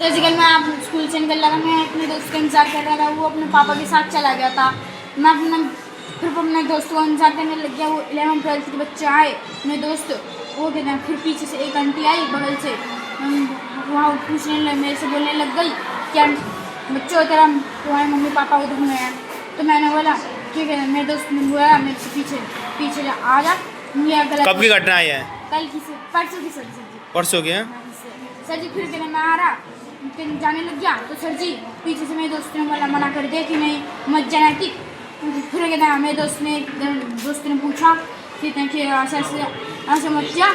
Physical में आप school से निकल लगा, मैं अपने दोस्त का इंतजार कर रहा था, वो अपने पापा के साथ चला गया था। मैं अपने दोस्तों का इंतजार करने लग गया। वो 11th-12th के बच्चे आए, मेरे दोस्त, वो कहते हैं। फिर पीछे से एक आंटी आई बगल से, वहाँ पूछने लग, मेरे से बोलने लग गई क्या बच्चों तेरा तुम्हारे मम्मी पापा उधर में हैं। तो मैंने बोला ठीक है। मेरे दोस्त ने बोला मेरे से पीछे आ जा। कब की घटना है? कल की, परसों की सर जी। परसों की है सर जी। फिर कहने मैं आ रहा, फिर जाने लग गया। तो सर जी पीछे से मेरे दोस्त ने बोला मना कर दिया कि नहीं मत जाना ठीक। फिर कहना मेरे दोस्त ने पूछा कि ऐसे मत जा,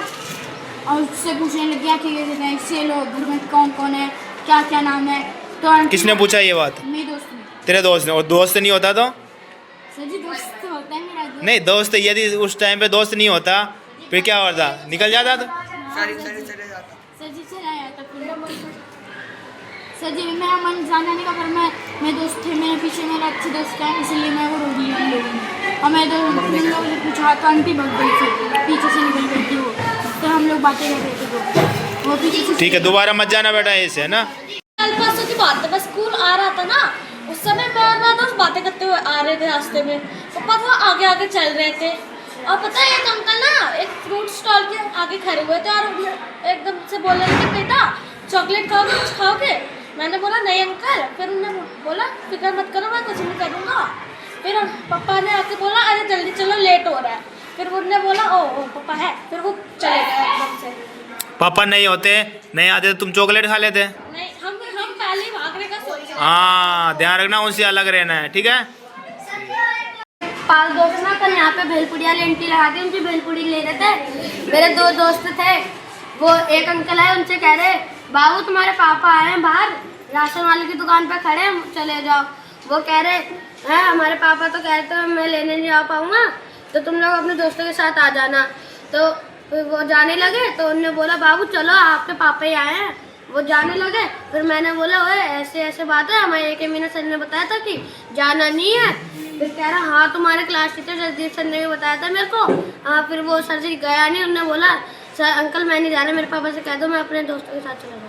और उससे पूछने लग गया कि इससे लोग घर में कौन कौन है, क्या क्या नाम है। तो किसने पूछा ये बात? मेरे दोस्त ने। तेरे दोस्त ने? और दोस्त नहीं होता तो? सर जी दोस्त तो होता है मेरा दोस्त। नहीं दोस्त, यदि उस टाइम पे दोस्त नहीं होता फिर क्या होता? निकल जाता तो? सर जी चला जाता। सर जी मेरा मन जाना नहीं का, पर मेरे दोस्त थे मेरे पीछे, मेरा अच्छे दोस्त है, इसलिए मैं वो रोक लिया उन लोगों ने। और मैं तो उन लोगों से पूछा तो आंटी भग गई थी, पीछे से निकल गई थी वो। तो हम लोग बातें कर रहे थे तो वो पीछे से। ठीक है, दोबारा मत जाना बेटा ऐसे, है ना? कल परसों की बात है, मैं स्कूल आ रहा था ना, उस समय मैं और मेरा दोस्त बातें करते हुए आ रहे थे रास्ते में। पापा तो आगे आगे चल रहे थे, और पता है एक अंकल ना एक फ्रूट स्टॉल के आगे खड़े हुए थे, और एकदम से बोलने लगे बेटा चॉकलेट खाओगे, कुछ खाओगे? मैंने बोला नहीं अंकल। फिर उन्होंने बोला फिक्र मत करो मैं कुछ नहीं करूँगा। फिर पापा ने आके बोला अरे जल्दी चलो लेट हो रहा है। फिर उन्होंने बोला ओ पापा है। फिर वो चले गए एकदम से। पापा नहीं होते, नहीं आते तो तुम चॉकलेट खा लेते? नहीं, हम पहले ही भागने का सोच रहे। हाँ ध्यान रखना, उनसे अलग रहना है, ठीक है? पाल दोस्त ना कल यहाँ पे भेलपुरी वाली आंटी लगा के उनकी भेलपुरी ले रहे थे। मेरे दो दोस्त थे, वो एक अंकल है, उनसे कह रहे बाबू तुम्हारे पापा आए हैं बाहर, राशन वाले की दुकान पे खड़े हैं, चले जाओ। वो कह रहे हैं हमारे पापा तो कहते हैं मैं लेने नहीं आ पाऊँगा, तो तुम लोग अपने दोस्तों के साथ आ जाना। तो फिर वो जाने लगे, तो उन्होंने बोला बाबू चलो आपके पापा ही आए हैं। वो जाने लगे। फिर मैंने बोला ओए ऐसे ऐसे बात है, हमारे एक मीना सर ने बताया था कि जाना नहीं है। फिर कह रहा हाँ तुम्हारे क्लास टीचर जगदीप सर ने भी बताया था मेरे को। हाँ फिर वो सर जी गया नहीं, उन्होंने बोला सर अंकल मैं नहीं जाना, मेरे पापा से कह दो मैं अपने दोस्तों के साथ चला जाऊँगा।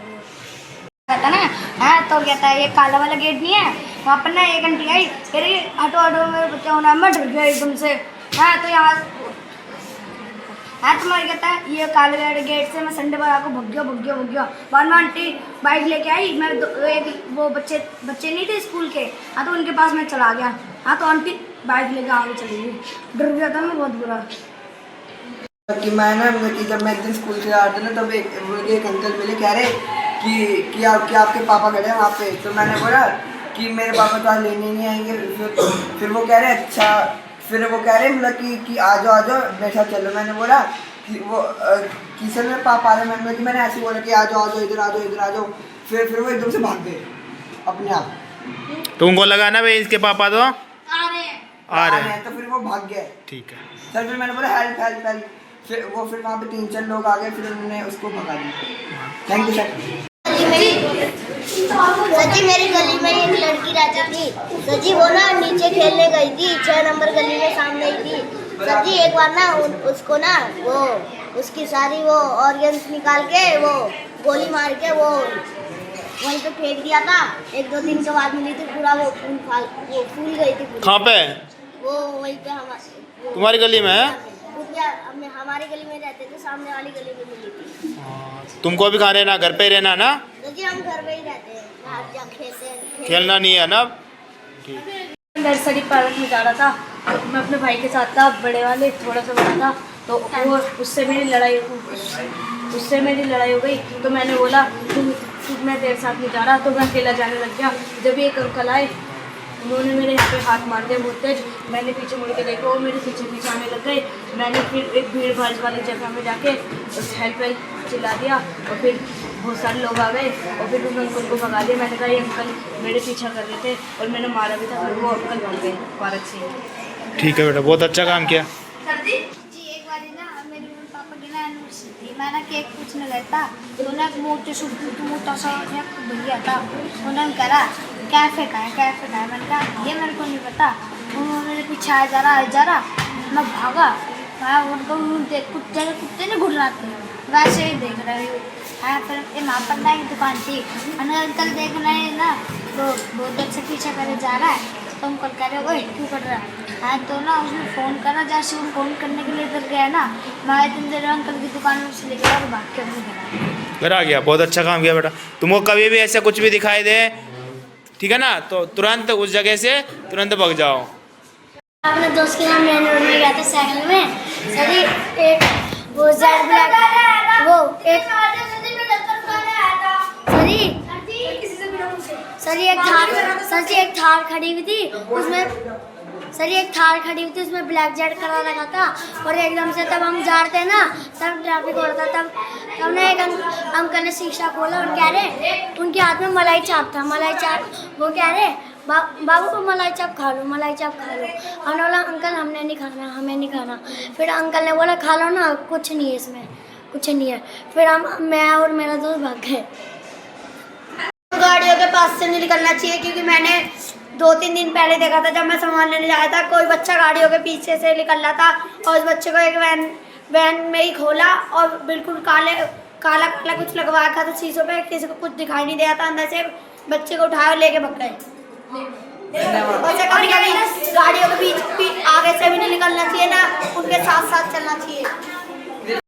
कहता ना हाँ तो कहता है ये काला वाला गेट नहीं है, वहाँ पर ना एक आंटी आई, कह रही ऑटो मेरे बच्चा होना, मैं डर गया एकदम से। हाँ तो यहाँ तुम्हारे कहता है ये काले वाले गेट से मैं संडे पर आपको भग गया। बाद में आंटी बाइक लेके आई, मैं वो बच्चे नहीं थे स्कूल के, हाँ तो उनके पास मैं चला गया। हाँ तो आंटी बाइक लेके आगे चली गई, डर गया था मैं बहुत बुरा। कि मैं ना कि जब मैं एक दिन स्कूल से आ रहा था ना, तब एक अंकल मिले, कह रहे कि आपके पापा खड़े हैं वहाँ पे। तो मैंने बोला कि मेरे पापा तो आज लेने नहीं आएंगे। फिर वो कह रहे अच्छा। फिर वो कह रहे मतलब कि आ जाओ मेरे साथ चलो। मैंने बोला कि वो किसी में पापा आ रहे, मैंने कि मैंने ऐसे बोला कि आ जाओ इधर आ जाओ। फिर वो एकदम से भाग गए अपने आप। तुमको लगा ना भाई इसके पापा तो आ रहे हैं, तो फिर वो भाग गए। ठीक है सर। फिर मैंने बोला हेल्प। फिर वहाँ पे 3-4 लोग आ गए, फिर उन्होंने उसको भगा दिया। Thank you sir. सर जी मेरी गली में एक लड़की रहती थी। सर जी वो ना नीचे खेलने गई थी, 6 नंबर गली में सामने ही थी। सर जी एक बार ना उसको ना वो उसकी सारी वो ऑर्गन्स निकाल के वो गोली मार के वो वहीं पे फेंक दिया था। 1-2 दिन के बाद मिली थी, पूरा वो फूल गई थी पूरी। कहाँ पे? वो वहीं पे तुम्हारी गली में है? हमारी गली में रहते थे, सामने वाली गली में मिली थी। तुमको भी कहाँ रहना, घर पे ही रहना ना? जी हम घर में ही रहते हैं, बाहर जा खेलते हैं। खेलना नहीं है ना? नर्सरी पार्क में जा रहा था, तो मैं अपने भाई के साथ था, बड़े वाले थोड़ा सा बड़ा था। तो वो उससे मेरी लड़ाई हो गई। तो मैंने बोला तू मैं तेरे साथ नहीं जा रहा, तो मैं अकेला जाने लग गया। जब एक अंकल आए, उन्होंने मेरे यहाँ पे हाथ मार दिया बहुत तेज। मैंने पीछे मुड़ के देखा, वो मेरे पीछे आने लग गए। मैंने फिर एक भीड़ भाड़ वाली जगह में जाके हेल्प चिल्ला दिया, और फिर बहुत सारे लोग आ गए, और फिर उस अंकल को भगा दिया। मैंने कहा ये अंकल मेरे पीछा कर रहे थे, और मैंने मारा भी था, फिर वो अंकल भाग गए पार्क से। ठीक है बेटा, बहुत अच्छा काम किया। जी एक बार ना मेरे पापा की ना एनिवर्सरी थी, मैं ना केक पूछने गया था। तो ना मोटा सा भैया था, उन्होंने कहा कैफ़े का है। मैंने कहा ये मेरे को नहीं पता। वो मेरे पीछे आ जा रहा। मैं भागा, उनको कुत्ते ने घुटलाते। वैसे ही देख रही हूँ। हाँ फिर ये वहाँ पर ना एक दुकान थी, अंकल देख रहे हैं ना, तो बहुत देर से पीछे करे जा रहा है, तो अंकल कह रहे ओए क्यों कर रहा है। हाँ तो ना उसने फ़ोन करा, जैसे वो फ़ोन करने के लिए इधर गया ना, मैं इतनी देर अंकल की दुकान में से लेकर और भाग के अपने घर आ गया। घर आ गया, बहुत अच्छा काम किया बेटा। तुमको कभी भी ऐसा कुछ भी दिखाई दे, ठीक है ना, तो तुरंत उस जगह से तुरंत भाग जाओ। अपने दोस्त के साथ मेन रोड में गया था साइकिल में, सरी एक वो जेड ब्लैक वो एक सरी एक थार खड़ी हुई थी, उसमें ब्लैक जेड करा रखा था, और एकदम से तब हम जा रहे थे ना, तब ट्रैफिक हो रहा था, तब ना एक अंकल ने शीशा खोला और कह रहे, उनके हाथ में मलाई चाप था, मलाई चाप, वो कह रहे बाबू को मलाई चाप खा लो, मलाई चाप खा लो। हमने बोला अंकल हमने नहीं खाना, हमें नहीं खाना। फिर अंकल ने बोला खा लो ना, कुछ नहीं है इसमें, कुछ नहीं है। फिर मैं और मेरा दोस्त भाग गए। गाड़ियों के पास से नहीं निकलना चाहिए, क्योंकि मैंने 2-3 दिन पहले देखा था, जब मैं सामान लेने जाया था, कोई बच्चा गाड़ियों के पीछे से निकल रहा था, और उस बच्चे को एक वैन में ही खोला, और बिल्कुल काला काला कुछ लगवा रखा था शीशों पे, किसी को कुछ दिखाई नहीं दिया था, अंदर से बच्चे को उठाया और लेके भाग गए। गाड़ियों के बीच आगे से भी नहीं निकलना चाहिए ना, उनके साथ साथ चलना चाहिए।